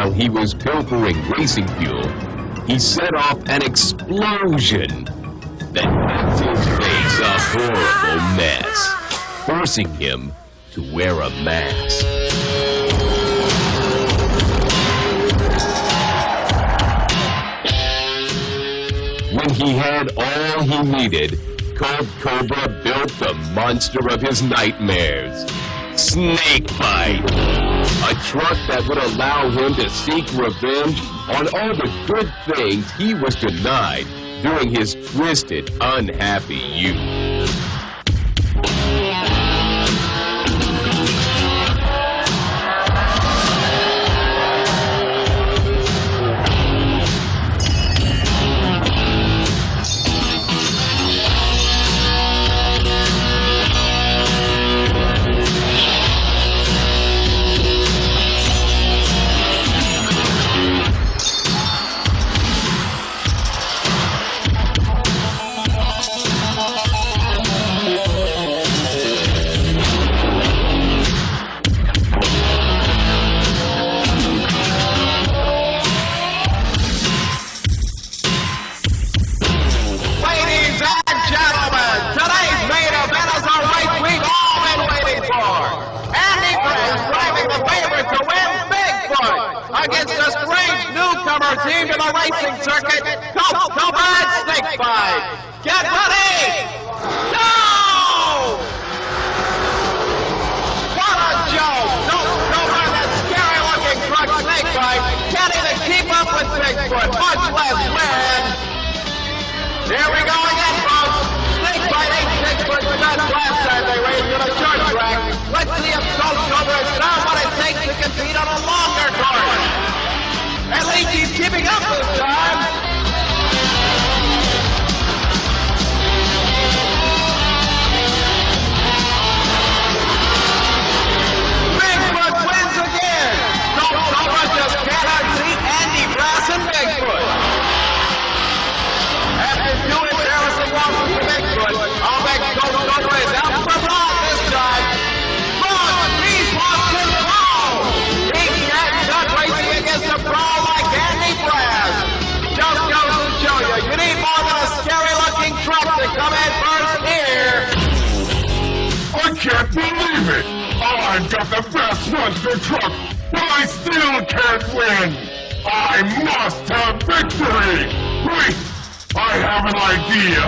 while he was pilfering racing fuel, he set off an explosion that left his face a horrible mess, forcing him to wear a mask. When he had all he needed, Colt Cobra built the monster of his nightmares, Snake Bite, a truck that would allow him to seek revenge on all the good things he was denied during his twisted, unhappy youth. Against a strange newcomer team to the racing circuit, Colt Cobra and Snake Bite. Get ready! Go! What a joke! Colt Cobra and that scary-looking truck Snake Bite can't even keep up with Bigfoot, much less win. Here we go again, folks. Snake Bite ain't Bigfoot's best last time they raced at a short track. Let's see if Colt Cobra has found what it takes to compete on a longer course. At least he's keeping up this time. Bigfoot wins again. Colt Cobra just can't unseat Andy Brass and Bigfoot. After two embarrassing losses to Bigfoot, I'll bet Colt Cobra is out for blood this time. Look, he's lost control. He can't stop racing against a pro like Andy Brass. Just goes to show you, you need more than a scary-looking truck to come in first here. I can't believe it! I've got the best monster truck, but I still can't win! I must have victory! Wait, I have an idea!